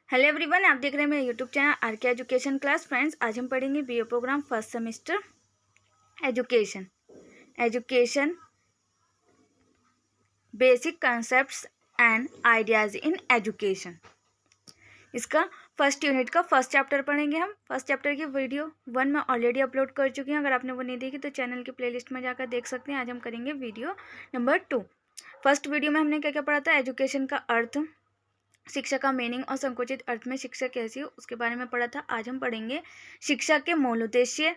Hello everyone, आप देख रहे हैं मेरे YouTube channel R K education class. Friends, आज हम पढ़ेंगे BA programme first semester education basic concepts and ideas in education. इसका फर्स्ट यूनिट का फर्स्ट चैप्टर पढ़ेंगे हम। फर्स्ट चैप्टर की वीडियो 1 मैं ऑलरेडी अपलोड कर चुकी हूँ। अगर आपने वो नहीं देखी तो चैनल की प्लेलिस्ट में जाकर देख सकते हैं। आज हम करेंगे वीडियो नंबर 2। फर्स्ट वीडियो में हमने क्या क्या पढ़ा था? एजुकेशन का अर्थ, शिक्षा का मीनिंग और संकुचित अर्थ में शिक्षा कैसी हो उसके बारे में पढ़ा था। आज हम पढ़ेंगे शिक्षा के मूल उद्देश्य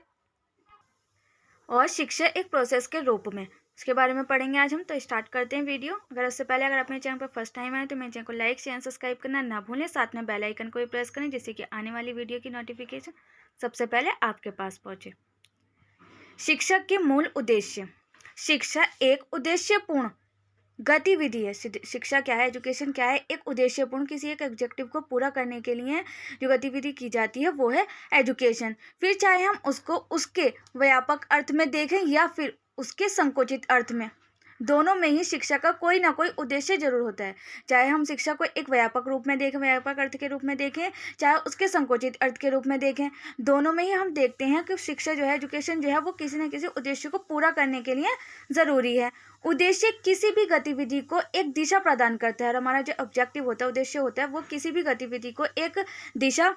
और शिक्षा एक प्रोसेस के रूप में, इसके बारे में पढ़ेंगे आज हम। तो स्टार्ट करते हैं वीडियो। अगर उससे पहले अगर आप मेरे चैनल पर फर्स्ट टाइम आए तो मेरे चैनल को लाइक शेयर सब्सक्राइब करना ना भूलें, साथ में बेल आइकन को भी प्रेस करें जिससे कि आने वाली वीडियो की नोटिफिकेशन सबसे पहले आपके पास पहुंचे। शिक्षा के मूल उद्देश्य। शिक्षा एक उद्देश्यपूर्ण गतिविधि है। शिक्षा क्या है, एजुकेशन क्या है? एक उद्देश्यपूर्ण, किसी एक ऑब्जेक्टिव को पूरा करने के लिए जो गतिविधि की जाती है वो है एजुकेशन। फिर चाहे हम उसको उसके व्यापक अर्थ में देखें या फिर उसके संकुचित अर्थ में, दोनों में ही शिक्षा का कोई ना कोई उद्देश्य जरूर होता है। चाहे हम शिक्षा को एक व्यापक रूप में देखें, व्यापक अर्थ के रूप में देखें, चाहे उसके संकुचित अर्थ के रूप में देखें, दोनों में ही हम देखते हैं कि शिक्षा जो है, एजुकेशन जो है, वो किसी न किसी उद्देश्य को पूरा करने के लिए ज़रूरी है। उद्देश्य किसी भी गतिविधि को एक दिशा प्रदान करता है और हमारा जो ऑब्जेक्टिव होता है, उद्देश्य होता है, वो किसी भी गतिविधि को एक दिशा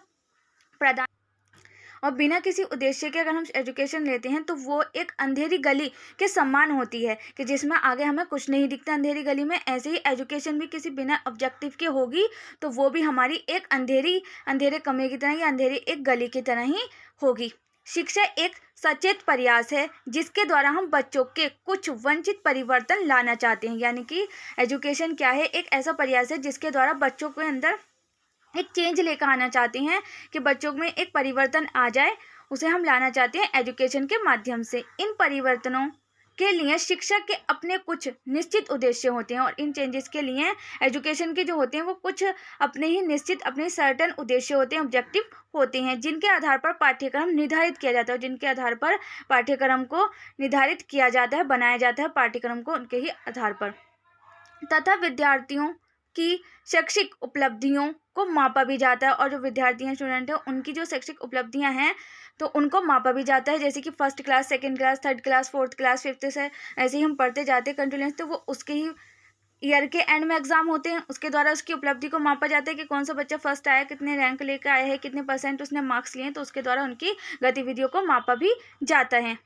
प्रदान, और बिना किसी उद्देश्य के अगर हम एजुकेशन लेते हैं तो वो एक अंधेरी गली के समान होती है कि जिसमें आगे हमें कुछ नहीं दिखता अंधेरी गली में। ऐसे ही एजुकेशन भी किसी बिना ऑब्जेक्टिव के होगी तो वो भी हमारी एक अंधेरे कमरे की तरह या अंधेरी एक गली की तरह ही होगी। शिक्षा एक सचेत प्रयास है जिसके द्वारा हम बच्चों के कुछ वंचित परिवर्तन लाना चाहते हैं। यानी कि एजुकेशन क्या है? एक ऐसा प्रयास है जिसके द्वारा बच्चों के अंदर एक चेंज लेकर आना चाहते हैं कि बच्चों में एक परिवर्तन आ जाए, उसे हम लाना चाहते हैं एजुकेशन के माध्यम से। इन परिवर्तनों के लिए शिक्षा के अपने कुछ निश्चित उद्देश्य होते हैं और इन चेंजेस के लिए एजुकेशन के जो होते हैं वो कुछ अपने ही निश्चित, अपने सर्टेन उद्देश्य होते हैं, ऑब्जेक्टिव होते हैं, जिनके आधार पर पाठ्यक्रम निर्धारित किया जाता है। जिनके आधार पर पाठ्यक्रम को निर्धारित किया जाता है, बनाया जाता है पाठ्यक्रम को उनके ही आधार पर, तथा विद्यार्थियों की शैक्षिक उपलब्धियों को मापा भी जाता है। और जो विद्यार्थी हैं, स्टूडेंट हैं, उनकी जो शैक्षिक उपलब्धियां हैं तो उनको मापा भी जाता है। जैसे कि first class, second class, third class, fourth class, fifth से ऐसे ही हम पढ़ते जाते हैं कंटिन्यूस, तो वो उसके ही ईयर के एंड में एग्जाम होते हैं, उसके द्वारा उसकी उपलब्धि को मापा जाता है कि कौन सा बच्चा फर्स्ट आया, कितने रैंक लेकर आया है, कितने परसेंट उसने मार्क्स लिए, तो उसके द्वारा उनकी गतिविधियों को मापा भी जाता है।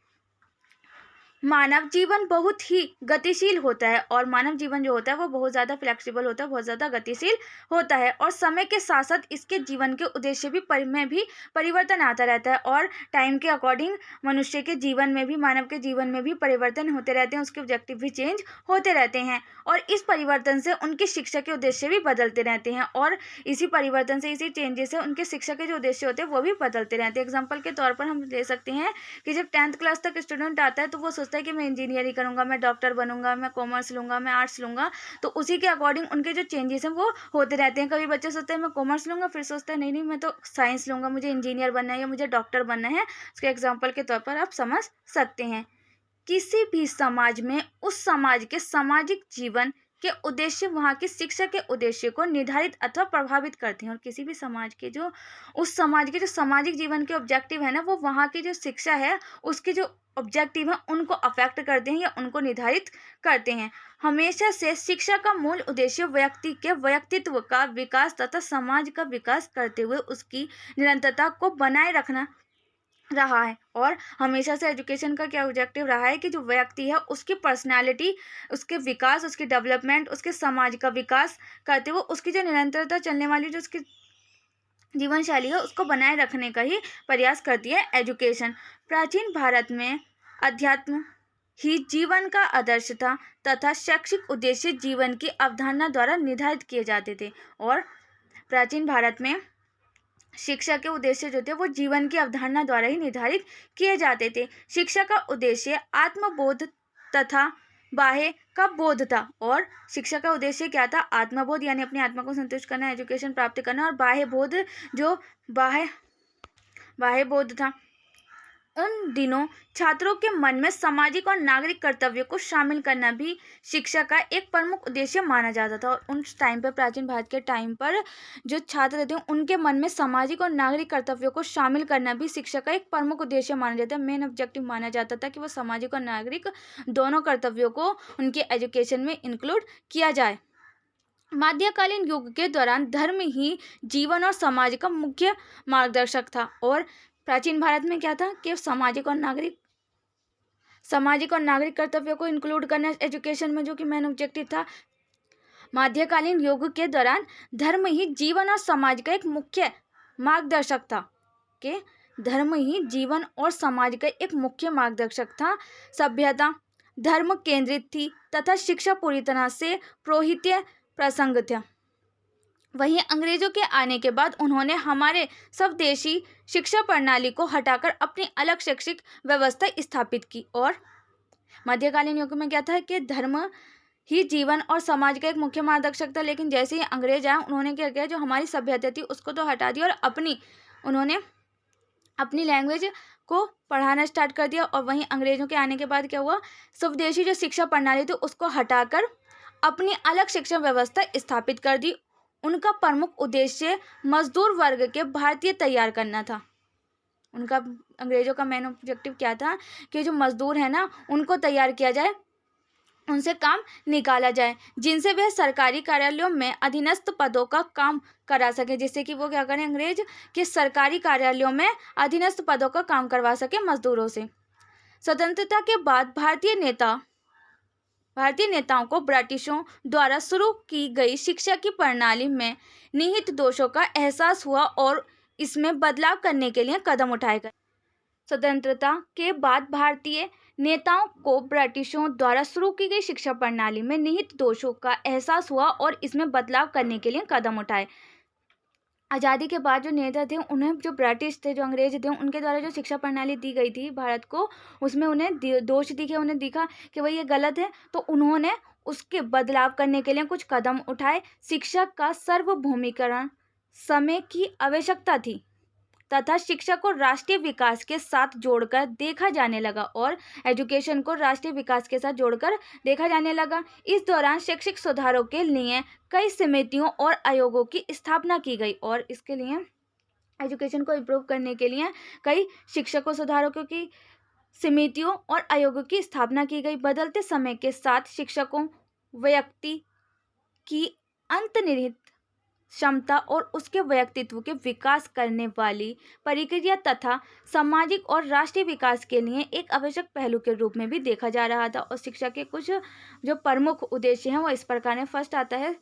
मानव जीवन बहुत ही गतिशील होता है और मानव जीवन जो होता है वो बहुत ज़्यादा फ्लेक्सिबल होता है, बहुत ज़्यादा गतिशील होता है, और समय के साथ साथ इसके जीवन के उद्देश्य में भी परिवर्तन आता रहता है। और टाइम के अकॉर्डिंग मनुष्य के जीवन में भी, मानव के जीवन में भी परिवर्तन होते रहते हैं, उसके ऑब्जेक्टिव भी चेंज होते रहते हैं और इस परिवर्तन से उनकी शिक्षा के उद्देश्य भी बदलते रहते हैं और इसी परिवर्तन से, इसी चेंजेस से उनके शिक्षा के जो उद्देश्य होते हैं वो भी बदलते रहते हैं। एग्जाम्पल के तौर पर हम ले सकते हैं कि जब 10th क्लास तक स्टूडेंट आता है तो वो सोचता है कि मैं इंजीनियरिंग करूंगा, मैं डॉक्टर बनूंगा, मैं कॉमर्स लूंगा, मैं आर्ट्स लूंगा, तो उसी के अकॉर्डिंग उनके जो चेंजेस हैं वो होते रहते हैं। कभी बच्चे सोचते हैं मैं कॉमर्स लूंगा, फिर सोचते हैं नहीं मैं तो साइंस लूंगा, मुझे इंजीनियर बनना है या मुझे डॉक्टर बनना है। उसके एग्जाम्पल के तौर पर आप समझ सकते हैं। किसी भी समाज में उस समाज के सामाजिक जीवन के उद्देश्य वहाँ की शिक्षा के उद्देश्य को निर्धारित अथवा प्रभावित करते हैं, और किसी भी समाज के जो, उस समाज के जो सामाजिक जीवन के ऑब्जेक्टिव है ना, वो वहाँ की जो शिक्षा है उसके जो ऑब्जेक्टिव है उनको अफेक्ट करते हैं या उनको निर्धारित करते हैं। हमेशा से शिक्षा का मूल उद्देश्य व्यक्ति के व्यक्तित्व का विकास तथा समाज का विकास करते हुए उसकी निरंतरता को बनाए रखना रहा है। और हमेशा से एजुकेशन का क्या ऑब्जेक्टिव रहा है कि जो व्यक्ति है उसकी पर्सनालिटी, उसके विकास, उसकी डेवलपमेंट, उसके समाज का विकास करते हुए उसकी जो निरंतरता चलने वाली जो उसकी जीवन शैली है उसको बनाए रखने का ही प्रयास करती है एजुकेशन। प्राचीन भारत में अध्यात्म ही जीवन का आदर्श था तथा शैक्षिक उद्देश्य जीवन की अवधारणा द्वारा निर्धारित किए जाते थे। और प्राचीन भारत में शिक्षा के उद्देश्य जो थे वो जीवन की अवधारणा द्वारा ही निर्धारित किए जाते थे। शिक्षा का उद्देश्य आत्मबोध तथा बाह्य का बोध था। और शिक्षा का उद्देश्य क्या था? आत्मबोध, यानी अपनी आत्मा को संतुष्ट करना, एजुकेशन प्राप्त करना, और बाह्य बोध, जो बाह्य बोध था उन दिनों छात्रों के मन में सामाजिक और नागरिक कर्तव्यों को शामिल करना भी शिक्षा का एक प्रमुख उद्देश्य माना जाता था। और उस टाइम पर, प्राचीन भारत के टाइम पर, जो छात्र थे उनके मन में सामाजिक और नागरिक कर्तव्यों को शामिल करना भी शिक्षा का एक प्रमुख उद्देश्य माना जाता है। मेन ऑब्जेक्टिव माना जाता था कि वो सामाजिक और नागरिक दोनों कर्तव्यों को उनके एजुकेशन में इंक्लूड किया जाए। मध्यकालीन युग के दौरान धर्म ही जीवन और समाज का मुख्य मार्गदर्शक था। और प्राचीन भारत में क्या था कि सामाजिक और नागरिक कर्तव्यों को इंक्लूड करना एजुकेशन में, जो कि मेन ऑब्जेक्टिव था। मध्यकालीन युग के दौरान धर्म ही जीवन और समाज का एक मुख्य मार्गदर्शक था कि धर्म ही जीवन और समाज का एक मुख्य मार्गदर्शक था। सभ्यता धर्म केंद्रित थी तथा शिक्षा पूरी तरह से पुरोहितीय प्रसंग था। वहीं अंग्रेजों के आने के बाद उन्होंने हमारे स्वदेशी शिक्षा प्रणाली को हटाकर अपनी अलग शैक्षिक व्यवस्था स्थापित की। और मध्यकालीन युग में क्या था कि धर्म ही जीवन और समाज का एक मुख्य मार्गदर्शक था, लेकिन जैसे ही अंग्रेज आए उन्होंने क्या किया, जो हमारी सभ्यता थी उसको तो हटा दिया और उन्होंने अपनी लैंग्वेज को पढ़ाना स्टार्ट कर दिया। और वहीं अंग्रेजों के आने के बाद क्या हुआ, स्वदेशी जो शिक्षा प्रणाली थी उसको हटाकर अपनी अलग शिक्षा व्यवस्था स्थापित कर दी। उनका प्रमुख उद्देश्य मजदूर वर्ग के भारतीय तैयार करना था। उनका, अंग्रेजों का मेन ऑब्जेक्टिव क्या था कि जो मजदूर है ना उनको तैयार किया जाए, उनसे काम निकाला जाए, जिनसे वह सरकारी कार्यालयों में अधीनस्थ पदों का काम करा सके, जिससे कि वो क्या करें अंग्रेज कि सरकारी कार्यालयों में अधीनस्थ पदों का काम करवा सके मजदूरों से। स्वतंत्रता के बाद भारतीय नेताओं को ब्रिटिशों द्वारा शुरू की गई शिक्षा की प्रणाली में निहित दोषों का एहसास हुआ और इसमें बदलाव करने के लिए कदम उठाए गए। स्वतंत्रता के बाद भारतीय नेताओं को ब्रिटिशों द्वारा शुरू की गई शिक्षा प्रणाली में निहित दोषों का एहसास हुआ और इसमें बदलाव करने के लिए कदम उठाए। आज़ादी के बाद जो नेता थे उन्हें, जो ब्रिटिश थे, जो अंग्रेज थे, उनके द्वारा जो शिक्षा प्रणाली दी गई थी भारत को, उसमें उन्हें दोष दिखे, उन्हें दिखा कि भाई ये गलत है, तो उन्होंने उसके बदलाव करने के लिए कुछ कदम उठाए। शिक्षा का सार्वभौमिकरण समय की आवश्यकता थी तथा शिक्षा को राष्ट्रीय विकास के साथ जोड़कर देखा जाने लगा और एजुकेशन को राष्ट्रीय विकास के साथ जोड़कर देखा जाने लगा। इस दौरान शैक्षिक सुधारों के लिए कई समितियों और आयोगों की स्थापना की गई और इसके लिए, एजुकेशन को इम्प्रूव करने के लिए कई शिक्षकों सुधारकों की समितियों और आयोगों की स्थापना की गई। बदलते समय के साथ शिक्षकों व्यक्ति की अंतर्निहित क्षमता और उसके व्यक्तित्व के विकास करने वाली प्रक्रिया तथा सामाजिक और राष्ट्रीय विकास के लिए एक आवश्यक पहलू के रूप में भी देखा जा रहा था। और शिक्षा के कुछ जो प्रमुख उद्देश्य हैं वो इस प्रकार हैं। फर्स्ट आता है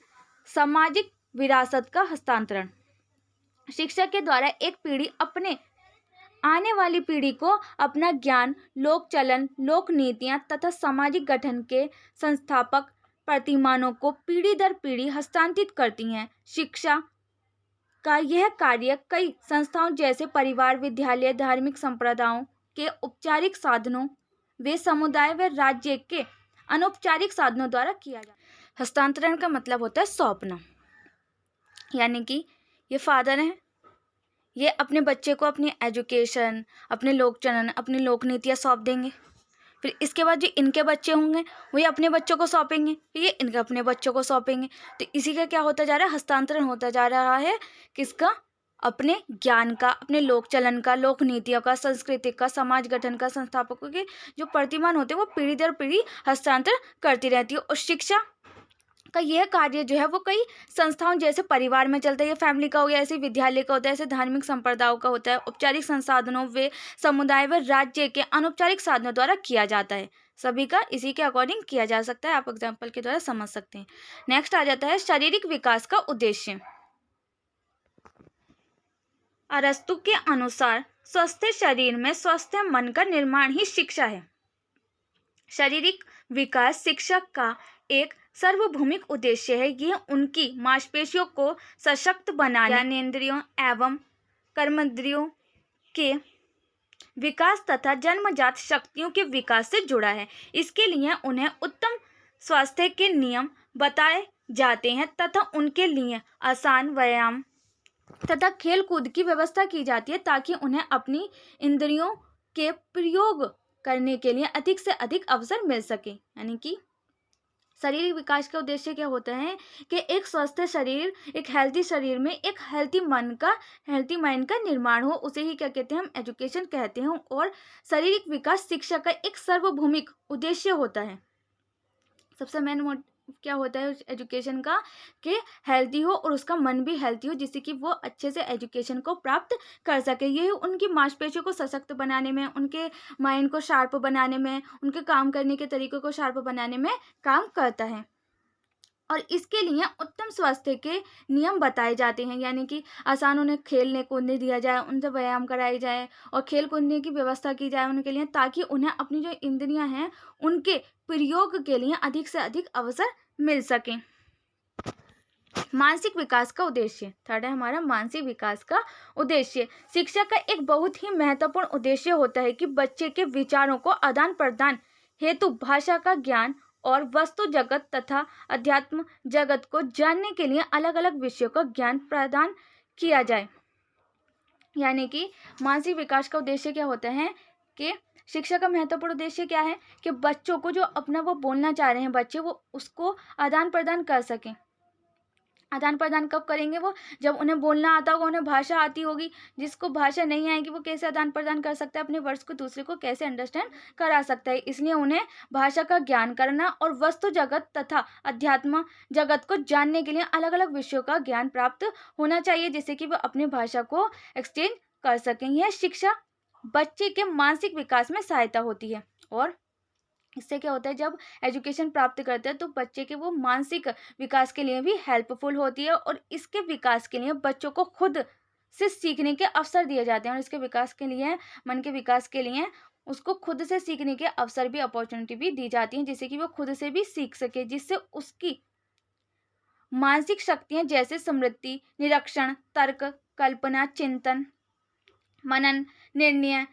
सामाजिक विरासत का हस्तांतरण। शिक्षा के द्वारा एक पीढ़ी अपने आने वाली पीढ़ी को अपना ज्ञान, लोक चलन, लोक नीतियाँ तथा सामाजिक गठन के संस्थापक प्रतिमानों को पीढ़ी दर पीढ़ी हस्तांतरित करती हैं। शिक्षा का यह कार्य कई संस्थाओं जैसे परिवार, विद्यालय, धार्मिक संप्रदायों के औपचारिक साधनों, वे समुदाय व राज्य के अनौपचारिक साधनों द्वारा किया जाता है। हस्तांतरण का मतलब होता है सौंपना, यानी कि ये फादर हैं, ये अपने बच्चे को अपनी एजुकेशन, अपने लोक चलन, अपनी लोक नीतियाँ सौंप देंगे। फिर इसके बाद जो इनके बच्चे होंगे वो ये अपने बच्चों को सौंपेंगे, फिर ये इनके अपने बच्चों को सौंपेंगे। तो इसी का क्या होता जा रहा है, हस्तांतरण होता जा रहा है। किसका? अपने ज्ञान का, अपने लोक चलन का, लोक नीतियों का, संस्कृति का, समाज गठन का, संस्थापकों के जो प्रतिमान होते हैं वो पीढ़ी दर पीढ़ी हस्तांतरण करती रहती है। और शिक्षा का यह कार्य जो है वो कई संस्थाओं जैसे परिवार में चलता है, ये फैमिली का हो गया, ऐसे विद्यालय का होता है, ऐसे धार्मिक संप्रदायों का होता है, औपचारिक संसाधनों वे समुदाय व राज्य के अनौपचारिक साधनों द्वारा किया जाता है। सभी का इसी के अकॉर्डिंग किया जा सकता है, आप एग्जाम्पल के द्वारा समझ सकते हैं। नेक्स्ट आ जाता है शारीरिक विकास का उद्देश्य। अरस्तु के अनुसार स्वस्थ शरीर में स्वस्थ मन का निर्माण ही शिक्षा है। शारीरिक विकास शिक्षा का एक सार्वभौमिक उद्देश्य है। यह उनकी मांसपेशियों को सशक्त बनाने, ज्ञानेंद्रियों एवं कर्मेंद्रियों के विकास तथा जन्मजात शक्तियों के विकास से जुड़ा है। इसके लिए उन्हें उत्तम स्वास्थ्य के नियम बताए जाते हैं तथा उनके लिए आसान व्यायाम तथा खेल कूद की व्यवस्था की जाती है ताकि उन्हें अपनी इंद्रियों के प्रयोग करने के लिए अधिक से अधिक अवसर मिल सके। यानी कि शारीरिक विकास का उद्देश्य क्या होता है कि एक स्वस्थ शरीर, एक हेल्थी शरीर में एक हेल्थी माइंड का निर्माण हो, उसे ही क्या कहते हैं हम एजुकेशन कहते हैं। और शारीरिक विकास शिक्षा का एक सार्वभौमिक उद्देश्य होता है। सबसे मेन क्या होता है उस एजुकेशन का कि हेल्थी हो और उसका मन भी हेल्थी हो, जिससे कि वो अच्छे से एजुकेशन को प्राप्त कर सके। ये उनकी मांसपेशियों को सशक्त बनाने में, उनके माइंड को शार्प बनाने में, उनके काम करने के तरीकों को शार्प बनाने में काम करता है। और इसके लिए उत्तम स्वास्थ्य के नियम बताए जाते हैं। यानी कि आसान उन्हें खेलने कूदने दिया जाए, उनसे व्यायाम कराई जाए और खेल कूदने की व्यवस्था की जाए उनके लिए, ताकि उन्हें अपनी जो इंद्रियां हैं उनके प्रयोग के लिए अधिक से अधिक अवसर मिल सके। मानसिक विकास का उद्देश्य, थर्ड है हमारा मानसिक विकास का उद्देश्य। शिक्षा का एक बहुत ही महत्वपूर्ण उद्देश्य होता है कि बच्चे के विचारों को आदान प्रदान हेतु भाषा का ज्ञान और वस्तु जगत तथा अध्यात्म जगत को जानने के लिए अलग अलग विषयों का ज्ञान प्रदान किया जाए। यानी कि मानसिक विकास का उद्देश्य क्या होता है कि शिक्षा का महत्वपूर्ण उद्देश्य क्या है कि बच्चों को जो अपना वो बोलना चाह रहे हैं बच्चे, वो उसको आदान प्रदान कर सकें। आदान प्रदान कब करेंगे? वो जब उन्हें बोलना आता होगा, उन्हें भाषा आती होगी। जिसको भाषा नहीं आएगी वो कैसे आदान प्रदान कर सकता है, अपने वर्ड्स को दूसरे को कैसे अंडरस्टैंड करा सकता है। इसलिए उन्हें भाषा का ज्ञान करना और वस्तु जगत तथा अध्यात्म जगत को जानने के लिए अलग अलग विषयों का ज्ञान प्राप्त होना चाहिए, जिससे कि वो अपनी भाषा को एक्सचेंज कर सकें। यह शिक्षा बच्चे के मानसिक विकास में सहायता होती है। और इससे क्या होता है, जब एजुकेशन प्राप्त करते हैं तो बच्चे के वो मानसिक विकास के लिए भी हेल्पफुल होती है। और इसके विकास के लिए बच्चों को खुद से सीखने के अवसर दिए जाते हैं। और इसके विकास के लिए, मन के विकास के लिए उसको खुद से सीखने के अवसर भी, अपॉर्चुनिटी भी दी जाती हैं, जिससे कि वो खुद से भी सीख सके, जिससे उसकी मानसिक शक्तियाँ जैसे स्मृति, निरीक्षण, तर्क, कल्पना, चिंतन, मनन, निर्णय,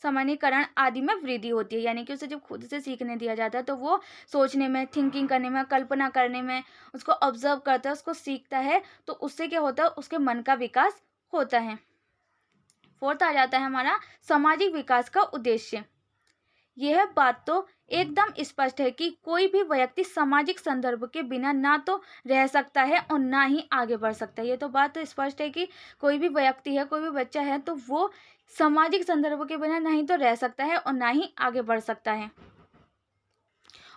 सामान्यीकरण आदि में वृद्धि होती है। यानी कि उसे जब खुद से सीखने दिया जाता है तो वो सोचने में, थिंकिंग करने में, कल्पना करने में, उसको ऑब्जर्व करता है, उसको सीखता है, तो उससे क्या होता है, उसके मन का विकास होता है। फोर्थ आ जाता है हमारा सामाजिक विकास का उद्देश्य। यह बात तो एकदम स्पष्ट है कि कोई भी व्यक्ति सामाजिक संदर्भ के बिना ना तो रह सकता है और ना ही आगे बढ़ सकता है। ये तो बात स्पष्ट है कि कोई भी व्यक्ति है, कोई भी बच्चा है, तो वो सामाजिक संदर्भ के बिना ना ही तो रह सकता है और ना ही आगे बढ़ सकता है।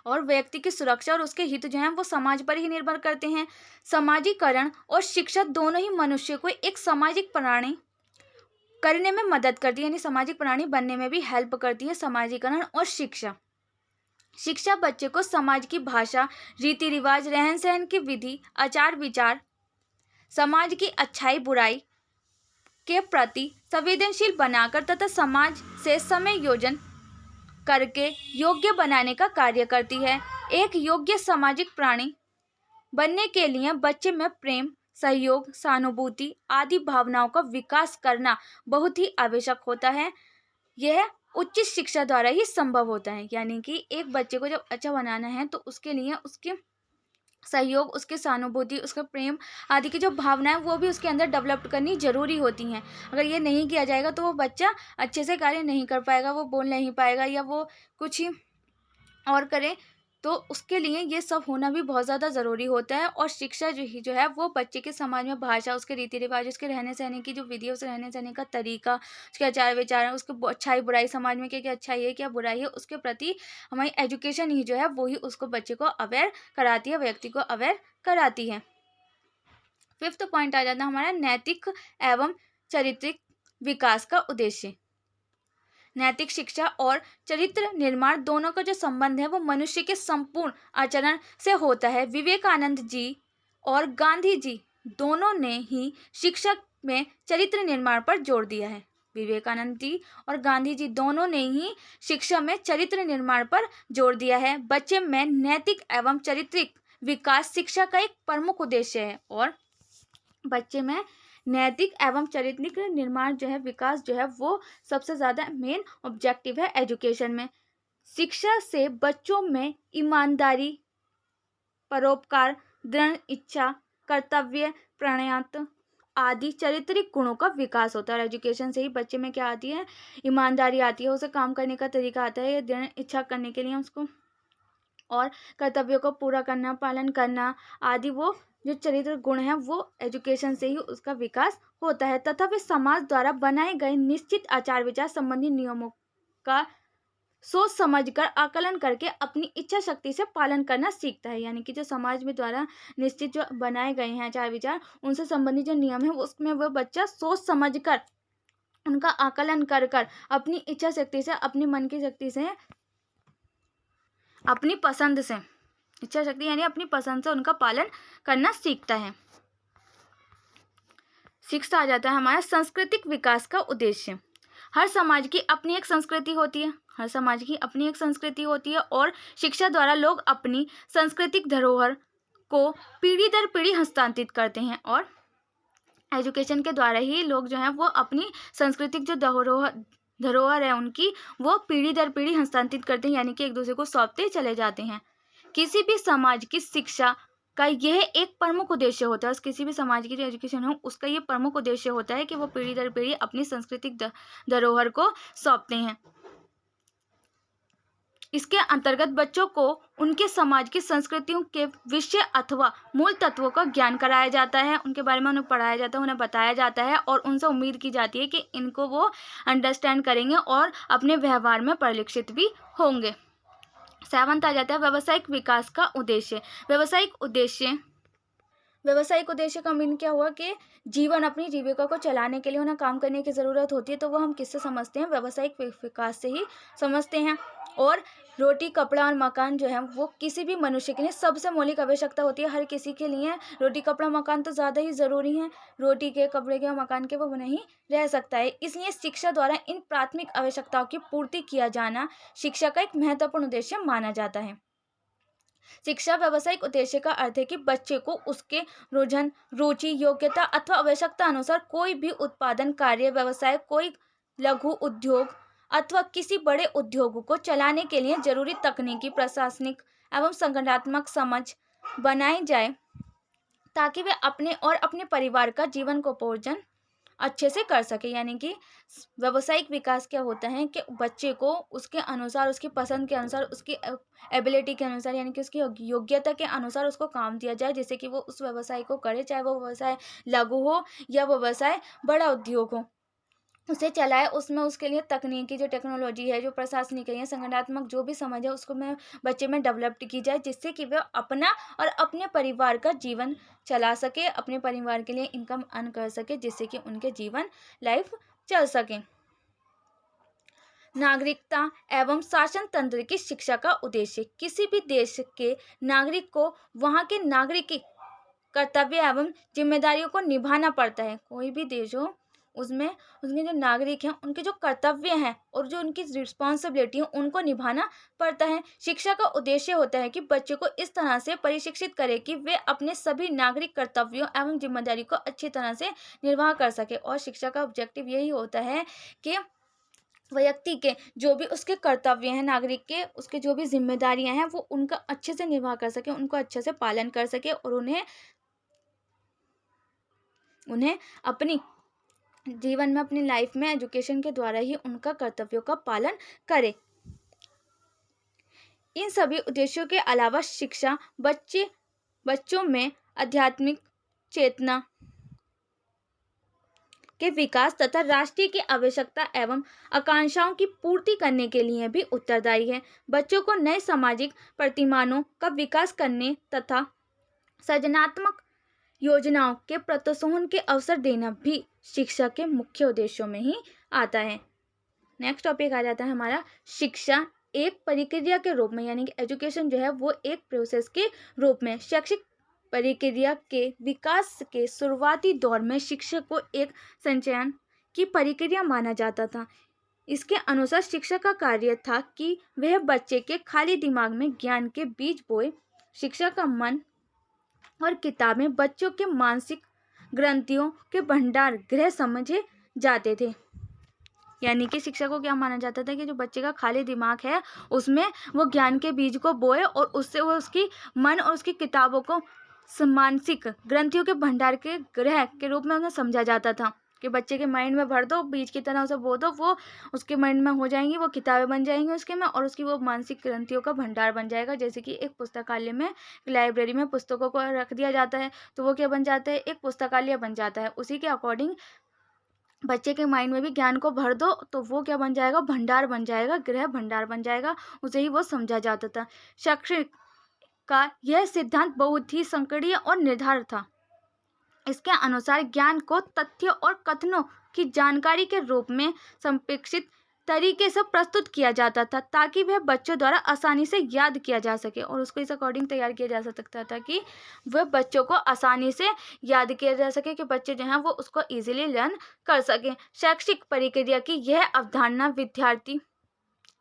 और व्यक्ति की सुरक्षा और उसके हित जो हैं वो समाज पर ही निर्भर करते हैं। समाजीकरण और शिक्षा दोनों ही मनुष्य को एक सामाजिक प्राणी करने में मदद करती है, यानी सामाजिक प्राणी बनने में भी हेल्प करती है समाजीकरण और शिक्षा। शिक्षा बच्चे को समाज की भाषा, रीति रिवाज, रहन सहन की विधि, आचार विचार, समाज की अच्छाई बुराई के प्रति संवेदनशील बनाकर तथा समाज से समायोजन करके योग्य बनाने का कार्य करती है। एक योग्य सामाजिक प्राणी बनने के लिए बच्चे में प्रेम, सहयोग, सहानुभूति आदि भावनाओं का विकास करना बहुत ही आवश्यक होता है। यह उच्च शिक्षा द्वारा ही संभव होता है। यानी कि एक बच्चे को जब अच्छा बनाना है तो उसके लिए उसके सहयोग, उसके सहानुभूति, उसका प्रेम आदि की जो भावनाएं वो भी उसके अंदर डेवलप करनी जरूरी होती हैं। अगर ये नहीं किया जाएगा तो वो बच्चा अच्छे से कार्य नहीं कर पाएगा, वो बोल नहीं पाएगा या वो कुछ ही और करे, तो उसके लिए ये सब होना भी बहुत ज़्यादा ज़रूरी होता है। और शिक्षा जो है वो बच्चे के समाज में भाषा, उसके रीति रिवाज, उसके रहने सहने की जो विधि है, उसके रहने सहने का तरीका, उसके आचार विचार है, उसके अच्छाई बुराई, समाज में क्या क्या अच्छाई है, क्या बुराई है, उसके प्रति हमारी एजुकेशन ही जो है वो ही उसको, बच्चे को अवेयर कराती है, व्यक्ति को अवेयर कराती है। फिफ्थ पॉइंट आ जाता है हमारा नैतिक एवं चारित्रिक विकास का उद्देश्य। नैतिक शिक्षा और चरित्र निर्माण दोनों का जो संबंध है वो मनुष्य के संपूर्ण आचरण से होता है। विवेकानंद जी और गांधी जी दोनों ने ही शिक्षा में चरित्र निर्माण पर जोर दिया है। विवेकानंद जी और गांधी जी दोनों ने ही शिक्षा में चरित्र निर्माण पर जोर दिया है। बच्चे में नैतिक एवं चारित्रिक विकास शिक्षा का एक प्रमुख उद्देश्य है। और बच्चे में नैतिक एवं चारित्रिक निर्माण जो है, विकास जो है, वो सबसे ज़्यादा मेन ऑब्जेक्टिव है एजुकेशन में। शिक्षा से बच्चों में ईमानदारी, परोपकार, दृढ़ इच्छा, कर्तव्य प्रणात आदि चारित्रिक गुणों का विकास होता है। और एजुकेशन से ही बच्चे में क्या आती है, ईमानदारी आती है, उसे काम करने का तरीका आता है, दृढ़ इच्छा करने के लिए उसको, और कर्तव्यों को पूरा करना, पालन करना आदि, वो जो चरित्र गुण हैं वो एजुकेशन से ही उसका विकास होता है। तथा वे समाज द्वारा बनाए गए निश्चित आचार विचार संबंधी नियमों का सोच समझकर आकलन करके अपनी इच्छा शक्ति से पालन करना सीखता है। यानी कि जो समाज में द्वारा निश्चित जो बनाए गए हैं आचार विचार, उनसे संबंधित जो नियम है उसमें वह बच्चा सोच समझकर उनका आकलन कर कर अपनी इच्छा शक्ति से, अपनी मन की शक्ति से, अपनी पसंद से, इच्छा शक्ति यानी अपनी पसंद से उनका पालन करना सीखता है। सिक्स्थ आ जाता है हमारा सांस्कृतिक विकास का उद्देश्य। हर समाज की अपनी एक संस्कृति होती है, हर समाज की अपनी एक संस्कृति होती है, और शिक्षा द्वारा लोग अपनी सांस्कृतिक धरोहर को पीढ़ी दर पीढ़ी हस्तांतरित करते हैं। और एजुकेशन के द्वारा ही लोग जो हैं वो अपनी सांस्कृतिक जो धरोहर है उनकी, वो पीढ़ी दर पीढ़ी हस्तांतरित करते हैं, यानी कि एक दूसरे को सौंपते चले जाते हैं। किसी भी समाज की शिक्षा का यह एक प्रमुख उद्देश्य होता है, किसी भी समाज की जो एजुकेशन हो उसका ये प्रमुख उद्देश्य होता है कि वो पीढ़ी दर पीढ़ी अपनी सांस्कृतिक धरोहर को सौंपते हैं। इसके अंतर्गत बच्चों को उनके समाज की संस्कृतियों के विषय अथवा मूल तत्वों का ज्ञान कराया जाता है, उनके बारे में उन्हें पढ़ाया जाता है, उन्हें बताया जाता है, और उनसे उम्मीद की जाती है कि इनको वो अंडरस्टैंड करेंगे और अपने व्यवहार में परिलक्षित भी होंगे। सेवंथ आ जाता है व्यावसायिक विकास का उद्देश्य। व्यावसायिक उद्देश्य का मीन क्या हुआ कि जीवन, अपनी जीविका को चलाने के लिए उन्हें काम करने की ज़रूरत होती है, तो वो हम किससे समझते हैं, व्यावसायिक विकास से ही समझते हैं। और रोटी, कपड़ा और मकान जो है वो किसी भी मनुष्य के लिए सबसे मौलिक आवश्यकता होती है। हर किसी के लिए रोटी, कपड़ा, मकान तो ज़्यादा ही ज़रूरी है, रोटी के, कपड़े के, मकान के वो नहीं रह सकता है। इसलिए शिक्षा द्वारा इन प्राथमिक आवश्यकताओं की पूर्ति किया जाना शिक्षा का एक महत्वपूर्ण उद्देश्य माना जाता है। शिक्षा व्यावसायिक उद्देश्य का अर्थ है कि बच्चे को उसके रुझान, रुचि, योग्यता अथवा आवश्यकता अनुसार कोई भी उत्पादन कार्य, व्यवसाय, कोई लघु उद्योग अथवा किसी बड़े उद्योग को चलाने के लिए जरूरी तकनीकी, प्रशासनिक एवं संगठनात्मक समझ बनाई जाए, ताकि वे अपने और अपने परिवार का जीवन को पोषण अच्छे से कर सके। यानी कि व्यावसायिक विकास क्या होता है कि बच्चे को उसके अनुसार, उसकी पसंद के अनुसार, उसकी एबिलिटी के अनुसार, यानी कि उसकी योग्यता के अनुसार उसको काम दिया जाए, जिससे कि वो उस व्यवसाय को करे, चाहे वो व्यवसाय लघु हो या वो व्यवसाय बड़ा उद्योग हो, उसे चलाए। उसमें उसके लिए तकनीकी जो टेक्नोलॉजी है, जो प्रशासनिक है या संगठनात्मक जो भी समझ है, उसको बच्चे में डेवलप की जाए, जिससे कि वह अपना और अपने परिवार का जीवन चला सके, अपने परिवार के लिए इनकम अर्न कर सके, जिससे कि उनके जीवन लाइफ चल सके। नागरिकता एवं शासन तंत्र की शिक्षा का उद्देश्य। किसी भी देश के नागरिक को वहाँ के नागरिक कर्तव्य एवं जिम्मेदारियों को निभाना पड़ता है। कोई भी देश हो, उसमें उसके जो नागरिक हैं उनके जो कर्तव्य हैं और जो उनकी रिस्पॉन्सिबिलिटी है उनको निभाना पड़ता है। शिक्षा का उद्देश्य होता है कि बच्चे को इस तरह से प्रशिक्षित करे कि वे अपने सभी नागरिक कर्तव्यों एवं जिम्मेदारी को अच्छी तरह से निर्वाह कर सके। और शिक्षा का ऑब्जेक्टिव यही होता है कि व्यक्ति के जो भी उसके कर्तव्य हैं, नागरिक के उसके जो भी जिम्मेदारियां हैं, वो उनका अच्छे से निर्वाह कर सके, उनको अच्छे से पालन कर सके, और उन्हें अपनी जीवन में, अपनी लाइफ में एजुकेशन के द्वारा ही उनका कर्तव्यों का पालन करे। इन सभी उद्देश्यों के अलावा शिक्षा बच्चों में आध्यात्मिक चेतना के विकास तथा राष्ट्रीय की आवश्यकता एवं आकांक्षाओं की पूर्ति करने के लिए भी उत्तरदायी है। बच्चों को नए सामाजिक प्रतिमानों का विकास करने तथा सृजनात्मक योजनाओं के प्रोत्साहन के अवसर देना भी शिक्षा के मुख्य उद्देश्यों में ही आता है। नेक्स्ट टॉपिक आ जाता है हमारा शिक्षा एक प्रक्रिया के रूप में, यानी कि एजुकेशन जो है वो एक प्रोसेस के रूप में। शैक्षिक प्रक्रिया के विकास के शुरुआती दौर में शिक्षा को एक संचयन की प्रक्रिया माना जाता था। इसके अनुसार शिक्षा का कार्य था कि वह बच्चे के खाली दिमाग में ज्ञान के बीज बोए। शिक्षा का मन और किताबें बच्चों के मानसिक ग्रंथियों के भंडार गृह समझे जाते थे। यानी कि शिक्षा को क्या माना जाता था कि जो बच्चे का खाली दिमाग है उसमें वो ज्ञान के बीज को बोए और उससे वो उसकी मन और उसकी किताबों को मानसिक ग्रंथियों के भंडार के ग्रह के रूप में उन्हें समझा जाता था कि बच्चे के माइंड में भर दो, बीज की तरह उसे बो दो, वो उसके माइंड में हो जाएंगी, वो किताबें बन जाएंगी उसके में, और उसकी वो मानसिक ग्रंथियों का भंडार बन जाएगा। जैसे कि एक पुस्तकालय में, लाइब्रेरी में पुस्तकों को रख दिया जाता है तो वो क्या बन जाता है, एक पुस्तकालय बन जाता है। उसी के अकॉर्डिंग बच्चे के माइंड में भी ज्ञान को भर दो तो वो क्या बन जाएगा, भंडार बन जाएगा, गृह भंडार बन जाएगा, उसे ही वो समझा जाता था। शैक्षिक का यह सिद्धांत बहुत ही संकीर्ण और निर्धारित था। इसके अनुसार ज्ञान को तथ्य और कथनों की जानकारी के रूप में संप्रेषित तरीके से प्रस्तुत किया जाता था ताकि वह बच्चों द्वारा आसानी से याद किया जा सके, और उसको इस अकॉर्डिंग तैयार किया जा सकता था कि वह बच्चों को आसानी से याद किया जा सके, कि बच्चे जो हैं वो उसको इजीली लर्न कर सकें। शैक्षिक प्रक्रिया की यह अवधारणा विद्यार्थी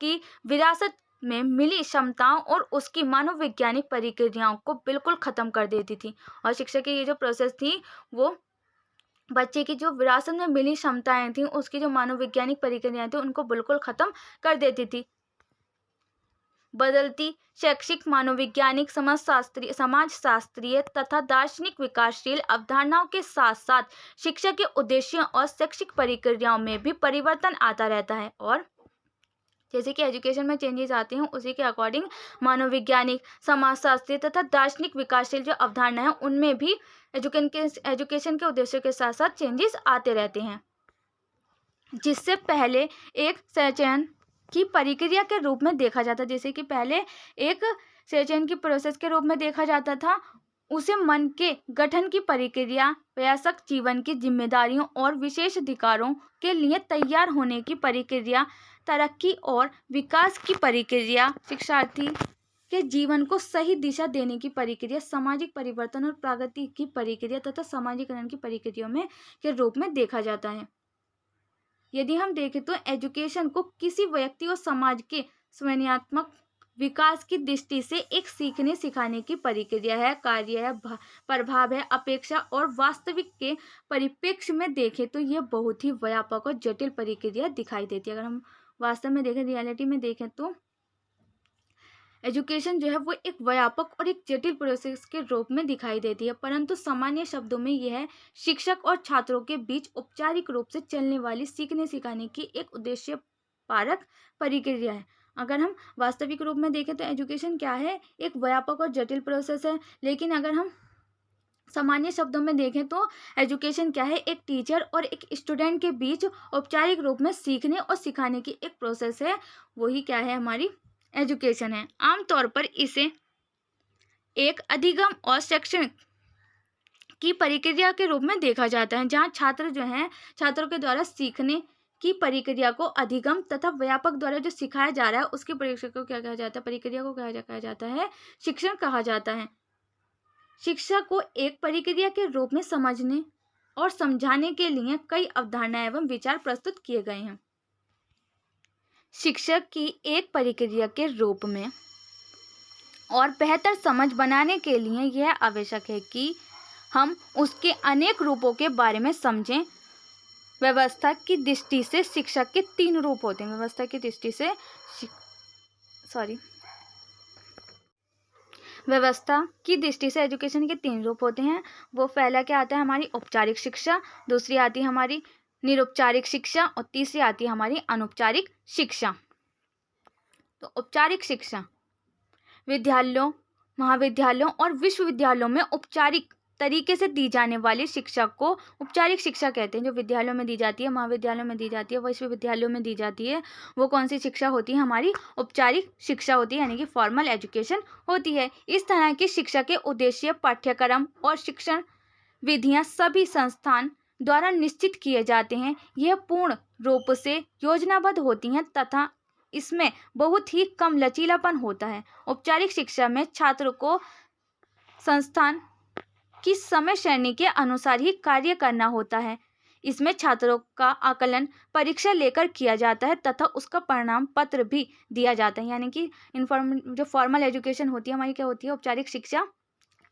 की विरासत में मिली क्षमताओं और उसकी मानववैज्ञानिक प्रक्रियाओं को बिल्कुल ख़त्म कर देती थी। और शिक्षा की ये जो प्रोसेस थी वो बच्चे की जो विरासत में मिली क्षमताएं थी, उसकी जो मानववैज्ञानिक प्रक्रियाएं थी, उनको बिल्कुल ख़त्म कर देती थी। बदलती शैक्षिक, मानववैज्ञानिक, समाजशास्त्रीय तथा दार्शनिक विकासशील अवधारणाओं के साथ साथ शिक्षा के उद्देश्यों और शैक्षिक प्रक्रियाओं में भी परिवर्तन आता रहता है। और जैसे कि एजुकेशन में चेंजेस आते हैं उसी के अकॉर्डिंग मानववैज्ञानिक, समाजशास्त्रीय तथा दार्शनिक विकासशील जो अवधारणा है उनमें भी एजुकेशन के उद्देश्यों के साथ साथ चेंजेस आते रहते हैं। जिससे पहले एक चयन की प्रक्रिया के रूप में देखा जाता, जैसे कि पहले एक चयन की प्रोसेस के रूप में देखा जाता था, उसे मन के गठन की प्रक्रिया, वयस्क जीवन की जिम्मेदारियों और विशेष अधिकारों के लिए तैयार होने की प्रक्रिया, तरक्की और विकास की प्रक्रिया, शिक्षार्थी के जीवन को सही दिशा देने की प्रक्रिया, सामाजिक परिवर्तन और प्रगति की प्रक्रिया तथा सामाजिकरण की प्रक्रियाओं में के रूप में देखा जाता है। यदि हम देखें तो एजुकेशन को किसी व्यक्ति और समाज के स्वयंत्मक विकास की दृष्टि से एक सीखने सिखाने की प्रक्रिया है, कार्य है, प्रभाव है, अपेक्षा और वास्तविक के परिप्रेक्ष्य में देखें तो यह बहुत ही व्यापक और जटिल प्रक्रिया दिखाई देती है। अगर हम वास्तव में देखें, रियलिटी में देखें तो एजुकेशन जो है वो एक व्यापक और एक जटिल प्रोसेस के रूप में दिखाई देती है, परंतु सामान्य शब्दों में यह शिक्षक और छात्रों के बीच औपचारिक रूप से चलने वाली सीखने सिखाने की एक उद्देश्य पारक प्रक्रिया है। अगर हम वास्तविक रूप में देखें तो एजुकेशन क्या है, एक व्यापक और जटिल प्रोसेस है। लेकिन अगर हम सामान्य शब्दों में देखें तो एजुकेशन क्या है, एक टीचर और एक स्टूडेंट के बीच औपचारिक रूप में सीखने और सिखाने की एक प्रोसेस है, वही क्या है, हमारी एजुकेशन है। आमतौर पर इसे एक अधिगम और शिक्षण की प्रक्रिया के रूप में देखा जाता है, जहां छात्र जो हैं, छात्रों के द्वारा सीखने की प्रक्रिया को अधिगम तथा व्यापक द्वारा जो सिखाया जा रहा है उसकी प्रक्रिया को क्या कहा जाता है, प्रक्रिया को कहा जाता है शिक्षण कहा जाता है। शिक्षा को एक प्रक्रिया के रूप में समझने और समझाने के लिए कई अवधारणाएं एवं विचार प्रस्तुत किए गए हैं। शिक्षक की एक प्रक्रिया के रूप में और बेहतर समझ बनाने के लिए यह आवश्यक है कि हम उसके अनेक रूपों के बारे में समझें। व्यवस्था की दृष्टि से शिक्षक के 3 रूप होते हैं। व्यवस्था की दृष्टि से व्यवस्था की दृष्टि से एजुकेशन के 3 रूप होते हैं। वो पहला क्या आता है, हमारी औपचारिक शिक्षा, दूसरी आती है हमारी निरौपचारिक शिक्षा और तीसरी आती है हमारी अनौपचारिक शिक्षा। तो औपचारिक शिक्षा विद्यालयों, महाविद्यालयों और विश्वविद्यालयों में औपचारिक तरीके से दी जाने वाली शिक्षा को औपचारिक शिक्षा कहते हैं। जो विद्यालयों में दी जाती है, महाविद्यालयों में दी जाती है, विश्वविद्यालयों में दी जाती है, वो कौन सी शिक्षा होती है, हमारी औपचारिक शिक्षा होती है, यानी कि फॉर्मल एजुकेशन होती है। इस तरह की शिक्षा के उद्देश्य, पाठ्यक्रम और शिक्षण विधियां सभी संस्थान द्वारा निश्चित किए जाते हैं। यह पूर्ण रूप से योजनाबद्ध होती हैं तथा इसमें बहुत ही कम लचीलापन होता है। औपचारिक शिक्षा में छात्र को संस्थान की समय सारणी के अनुसार ही कार्य करना होता है। इसमें छात्रों का आकलन परीक्षा लेकर किया जाता है तथा उसका परिणाम पत्र भी दिया जाता है। यानी कि जो फॉर्मल एजुकेशन होती है हमारी, क्या होती है, औपचारिक शिक्षा,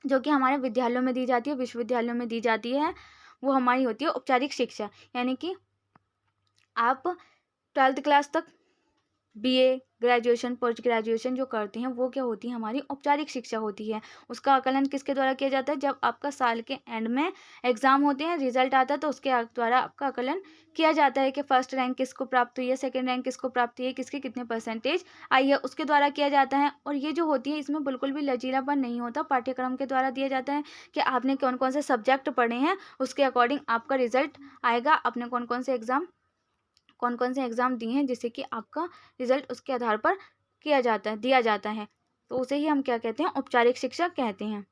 जो कि हमारे विद्यालयों में दी जाती है, विश्वविद्यालयों में दी जाती है, वो हमारी होती है औपचारिक शिक्षा। यानी कि आप 12th क्लास तक बीए, ग्रेजुएशन, पोस्ट ग्रेजुएशन जो करते हैं वो क्या होती है, हमारी औपचारिक शिक्षा होती है। उसका आकलन किसके द्वारा किया जाता है, जब आपका साल के एंड में एग्जाम होते हैं, रिजल्ट आता है, तो उसके द्वारा आपका आकलन किया जाता है कि फर्स्ट रैंक किसको प्राप्त हुई है, सेकंड रैंक किसको प्राप्त हुई है, किसके कितने परसेंटेज आई है, उसके द्वारा किया जाता है। और ये जो होती है इसमें बिल्कुल भी लचीलापन नहीं होता, पाठ्यक्रम के द्वारा दिया जाता है कि आपने कौन कौन से सब्जेक्ट पढ़े हैं, उसके अकॉर्डिंग आपका रिजल्ट आएगा, आपने कौन कौन से एग्ज़ाम दिए हैं, जिससे कि आपका रिजल्ट उसके आधार पर दिया जाता है। तो उसे ही हम क्या कहते हैं, औपचारिक शिक्षा कहते हैं।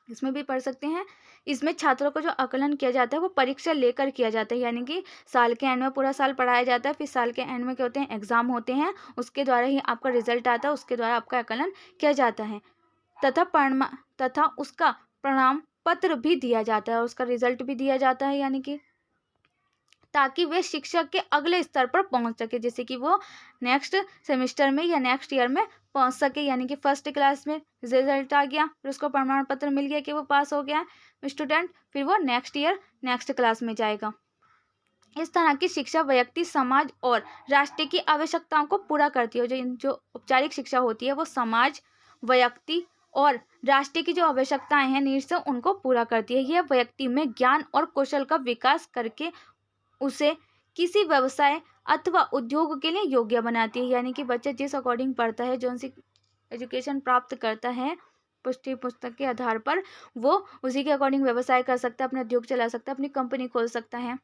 इसमें भी पढ़ सकते हैं। इसमें छात्रों को जो आकलन किया जाता है वो परीक्षा लेकर किया जाता है, यानी कि साल के एंड में पूरा साल पढ़ाया जाता है, फिर साल के एंड में क्या होते हैं, एग्ज़ाम होते हैं, उसके द्वारा ही आपका रिजल्ट आता है, उसके द्वारा आपका आकलन किया जाता है तथा उसका प्रमाण पत्र भी दिया जाता है और उसका रिजल्ट भी दिया जाता है, यानी कि ताकि वे शिक्षक के अगले स्तर पर पहुंच सके, जैसे कि वो नेक्स्ट सेमेस्टर में या नेक्स्ट ईयर में पहुंच सके, यानी कि फर्स्ट क्लास में रिजल्ट आ गया, फिर उसको प्रमाण पत्र मिल गया कि वो पास हो गया स्टूडेंट, फिर वो नेक्स्ट ईयर नेक्स्ट क्लास में जाएगा। इस तरह की शिक्षा व्यक्ति, समाज और राष्ट्र की आवश्यकताओं को पूरा करती है। जो औपचारिक शिक्षा होती है वो समाज, व्यक्ति और राष्ट्र की जो आवश्यकताएं हैं, नीड्स हैं, उनको पूरा करती है। यह व्यक्ति में ज्ञान और कौशल का विकास करके उसे किसी व्यवसाय अथवा उद्योग के लिए योग्य बनाती है, यानी कि बच्चा जिस अकॉर्डिंग पढ़ता है, जो सी एजुकेशन प्राप्त करता है, पुस्तक के आधार पर वो उसी के अकॉर्डिंग व्यवसाय कर सकता है, अपना उद्योग चला सकता है, अपनी कंपनी खोल सकता है,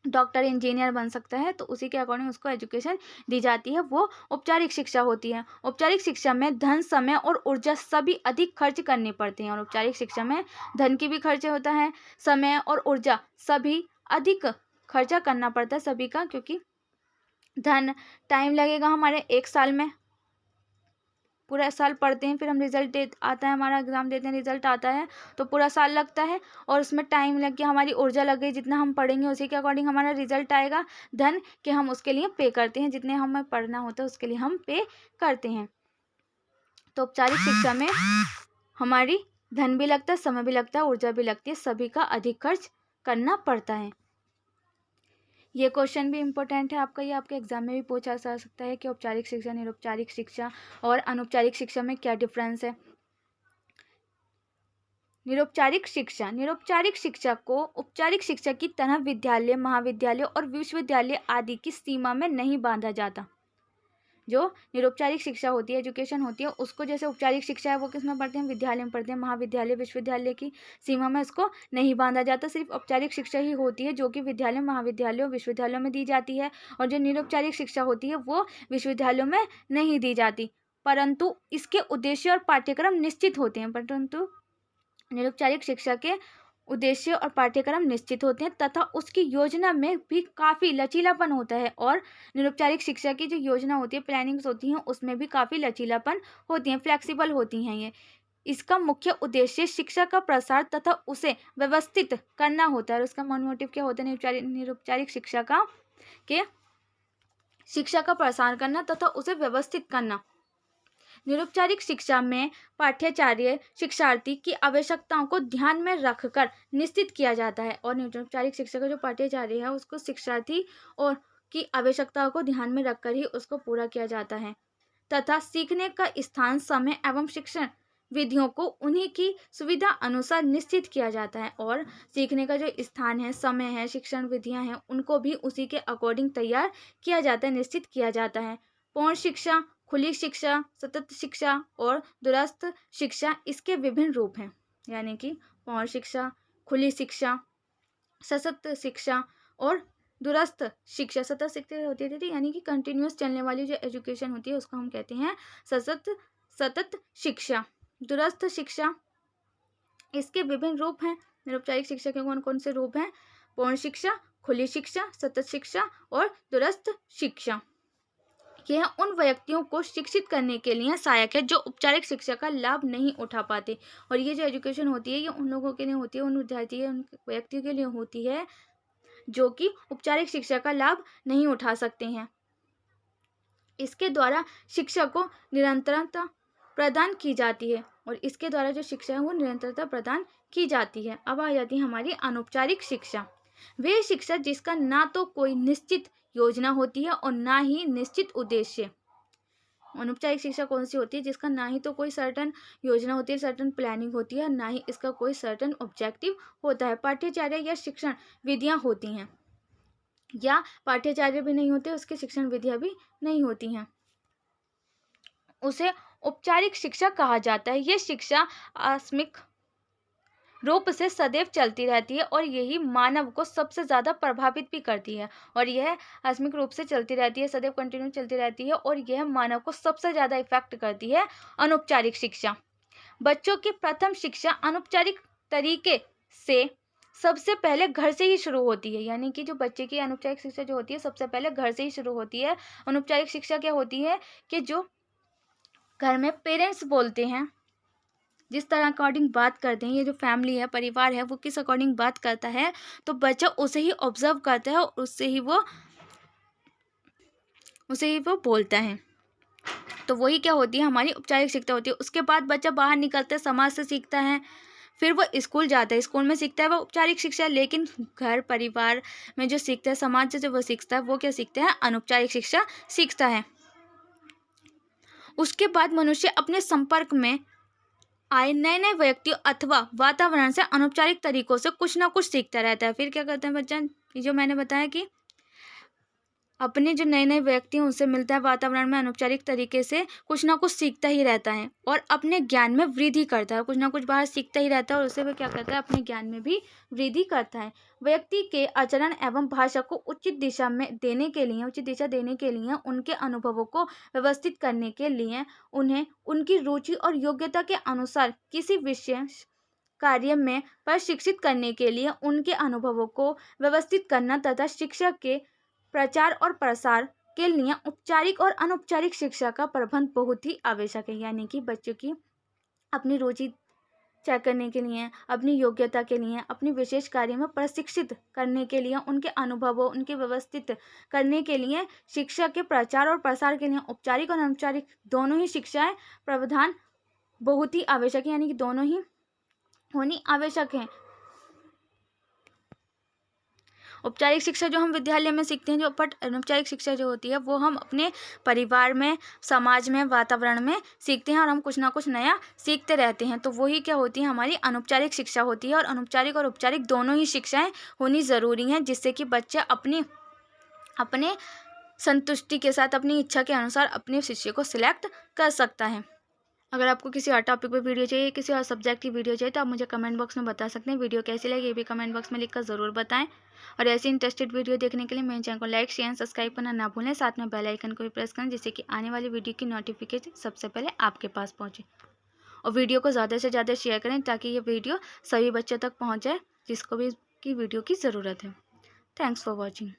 डॉक्टर इंजीनियर बन सकता है, तो उसी के अकॉर्डिंग उसको एजुकेशन दी जाती है, वो औपचारिक शिक्षा होती है। औपचारिक शिक्षा में धन, समय और ऊर्जा सभी अधिक खर्च करने पड़ते हैं, और औपचारिक शिक्षा में धन की भी खर्च होता है, समय और ऊर्जा सभी अधिक खर्चा करना पड़ता है सभी का, क्योंकि धन, टाइम लगेगा हमारे, एक साल में पूरा साल पढ़ते हैं, फिर हम रिजल्ट आता है, हमारा एग्ज़ाम देते हैं, रिजल्ट आता है, तो पूरा साल लगता है, और उसमें टाइम लग गया, हमारी ऊर्जा लग गई, जितना हम पढ़ेंगे उसी के अकॉर्डिंग हमारा रिजल्ट आएगा। धन के हम उसके लिए पे करते हैं, जितने हमें पढ़ना होता है उसके लिए हम पे करते हैं। तो औपचारिक शिक्षा में हमारी धन भी लगता है, समय भी लगता है, ऊर्जा भी लगती है, सभी का अधिक खर्च करना पड़ता है। ये क्वेश्चन भी इम्पोर्टेंट है आपका, ये आपके एग्जाम में भी पूछा जा सकता है कि औपचारिक शिक्षा, निरौपचारिक शिक्षा और अनौपचारिक शिक्षा में क्या डिफरेंस है। निरौपचारिक शिक्षा को औपचारिक शिक्षा की तरह विद्यालय, महाविद्यालय और विश्वविद्यालय आदि की सीमा में नहीं बांधा जाता। जो निरौपचारिक शिक्षा होती है, एजुकेशन होती है, उसको जैसे औपचारिक शिक्षा है वो किस में पढ़ते हैं, विद्यालय में पढ़ते हैं, महाविद्यालय, विश्वविद्यालय की सीमा में इसको नहीं बांधा जाता। सिर्फ औपचारिक शिक्षा ही होती है जो कि विद्यालय, महाविद्यालयों, विश्वविद्यालयों में दी जाती है, और जो निरौपचारिक शिक्षा होती है वो विश्वविद्यालयों में नहीं दी जाती, परंतु इसके उद्देश्य और पाठ्यक्रम निश्चित होते हैं। परंतु निरौपचारिक शिक्षा के उद्देश्य और पाठ्यक्रम निश्चित होते हैं तथा उसकी योजना में भी काफ़ी लचीलापन होता है, और निरौपचारिक शिक्षा की जो योजना होती है, प्लानिंग्स होती हैं, उसमें भी काफ़ी लचीलापन होती हैं, फ्लेक्सिबल होती हैं ये। इसका मुख्य उद्देश्य शिक्षा का प्रसार तथा उसे व्यवस्थित करना होता है, और उसका मेन मोटिव क्या होता है निरौपचारिक शिक्षा का, कि शिक्षा का प्रसार करना तथा उसे व्यवस्थित करना। निरौपचारिक शिक्षा में पाठ्याचार्य शिक्षार्थी की आवश्यकताओं को ध्यान में रखकर निश्चित किया जाता है, और निरौपचारिक शिक्षा का जो पाठ्याचार्य है उसको शिक्षार्थी और की आवश्यकताओं को ध्यान में रखकर ही उसको पूरा किया जाता है, तथा सीखने का स्थान, समय एवं शिक्षण विधियों को उन्हीं की सुविधा अनुसार निश्चित किया जाता है, और सीखने का जो स्थान है, समय है, शिक्षण विधियां हैं, उनको भी उसी के अकॉर्डिंग तैयार किया जाता है, निश्चित किया जाता है। पूर्ण शिक्षा, खुली शिक्षा, सतत शिक्षा और दूरस्थ शिक्षा इसके विभिन्न रूप हैं, यानी कि पूर्ण शिक्षा, खुली शिक्षा, सतत शिक्षा और दूरस्थ शिक्षा। सतत शिक्षा होती है यानी कि कंटिन्यूस चलने वाली जो एजुकेशन होती है उसको हम कहते हैं सतत शिक्षा। दूरस्थ शिक्षा, इसके विभिन्न रूप हैं। निरौपचारिक शिक्षा के कौन कौन से रूप हैं? पूर्ण शिक्षा, खुली शिक्षा, सतत शिक्षा और दूरस्थ शिक्षा। यह उन व्यक्तियों को शिक्षित करने के लिए सहायक है जो औपचारिक शिक्षा का लाभ नहीं उठा पाते, और ये जो एजुकेशन होती है ये उन लोगों के लिए होती है, उन विद्यार्थी, उन व्यक्तियों के लिए होती है जो कि औपचारिक शिक्षा का लाभ नहीं उठा सकते हैं। इसके द्वारा शिक्षा को निरंतरता प्रदान की जाती है, और इसके द्वारा जो शिक्षा है वो निरंतरता प्रदान की जाती है। अब आ जाती है हमारी अनौपचारिक शिक्षा। वे शिक्षा जिसका ना तो कोई निश्चित योजना होती है और ना ही निश्चित उद्देश्य। अनौपचारिक शिक्षा कौन सी होती है? जिसका ना ही तो कोई सर्टन योजना होती है, सर्टन प्लानिंग होती है, ना ही इसका कोई सर्टन ऑब्जेक्टिव होता है। पाठ्यचर्या या शिक्षण विधियां होती हैं, या पाठ्यचर्या भी नहीं होते, उसकी शिक्षण विधियां भी नहीं होती हैं, उसे औपचारिक शिक्षा कहा जाता है। यह शिक्षा आकस्मिक रूप से सदैव चलती रहती है और यही मानव को सबसे ज़्यादा प्रभावित भी करती है। और यह आकस्मिक रूप से चलती रहती है, सदैव कंटिन्यू चलती रहती है और यह मानव को सबसे ज़्यादा इफेक्ट करती है। अनौपचारिक शिक्षा, बच्चों की प्रथम शिक्षा अनौपचारिक तरीके से सबसे पहले घर से ही शुरू होती है। यानी कि जो बच्चे की अनौपचारिक शिक्षा जो होती है सबसे पहले घर से ही शुरू होती है। अनौपचारिक शिक्षा क्या होती है कि जो घर में पेरेंट्स बोलते हैं, जिस तरह अकॉर्डिंग बात करते हैं, ये जो फैमिली है, परिवार है, वो किस अकॉर्डिंग बात करता है तो बच्चा उसे ही ऑब्जर्व करता है और उससे ही वो बोलता है। तो वही क्या होती है, हमारी औपचारिक शिक्षा होती है। उसके बाद बच्चा बाहर निकलता है, समाज से सीखता है, फिर वो स्कूल जाता है, स्कूल में सीखता है वो औपचारिक शिक्षा। लेकिन घर परिवार में जो सीखता है, समाज से जो वो सीखता है, वो क्या सीखता है? अनौपचारिक शिक्षा सीखता है। उसके बाद मनुष्य अपने संपर्क में आए नए नए व्यक्तियों अथवा वातावरण से अनौपचारिक तरीकों से कुछ ना कुछ सीखता रहता है। फिर क्या करते हैं बच्चा? जो मैंने बताया कि अपने जो नए नए व्यक्ति हैं उनसे मिलता है, वातावरण में अनौपचारिक तरीके से कुछ ना कुछ सीखता ही रहता है और अपने ज्ञान में वृद्धि करता है। कुछ ना कुछ बाहर सीखता ही रहता है और उससे वह क्या करता है? अपने ज्ञान में भी वृद्धि करता है। व्यक्ति के आचरण एवं भाषा को उचित दिशा देने के लिए उनके अनुभवों को व्यवस्थित करने के लिए उन्हें उनकी रुचि और योग्यता के अनुसार किसी विशेष कार्य में प्रशिक्षित करने के लिए उनके अनुभवों को व्यवस्थित करना तथा शिक्षा के प्रचार और प्रसार के लिए औपचारिक और अनौपचारिक शिक्षा का प्रबंध बहुत ही आवश्यक है। यानी कि बच्चों की अपनी रुचि चेक करने के लिए, अपनी योग्यता के लिए, अपनी विशेष कार्य में प्रशिक्षित करने के लिए, उनके अनुभवों उनके व्यवस्थित करने के लिए शिक्षा के प्रचार और प्रसार के लिए औपचारिक और अनौपचारिक दोनों ही शिक्षाएं प्रावधान बहुत ही आवश्यक है। यानी कि दोनों ही होनी आवश्यक है। औपचारिक शिक्षा जो हम विद्यालय में सीखते हैं, जो बट अनौपचारिक शिक्षा जो होती है वो हम अपने परिवार में, समाज में, वातावरण में सीखते हैं और हम कुछ ना कुछ नया सीखते रहते हैं। तो वही क्या होती है? हमारी अनौपचारिक शिक्षा होती है। और अनौपचारिक और औपचारिक दोनों ही शिक्षाएं होनी ज़रूरी हैं, जिससे कि बच्चा अपने संतुष्टि के साथ, अपनी इच्छा के अनुसार अपने शिष्य को सिलेक्ट कर सकता है। अगर आपको किसी और टॉपिक पे वीडियो चाहिए, किसी और सब्जेक्ट की वीडियो चाहिए, तो आप मुझे कमेंट बॉक्स में बता सकते हैं। वीडियो कैसी लगी ये भी कमेंट बॉक्स में लिखकर ज़रूर बताएं। और ऐसी इंटरेस्टेड वीडियो देखने के लिए मेरे चैनल को लाइक, शेयर, सब्सक्राइब करना ना भूलें। साथ में बेल आइकन को भी प्रेस करें, जिससे कि आने वाली वीडियो की नोटिफिकेशन सबसे पहले आपके पास पहुँचे। और वीडियो को ज़्यादा से ज़्यादा शेयर करें ताकि ये वीडियो सभी बच्चों तक पहुँच जाए जिसको भी की वीडियो की ज़रूरत है। Thanks for watching.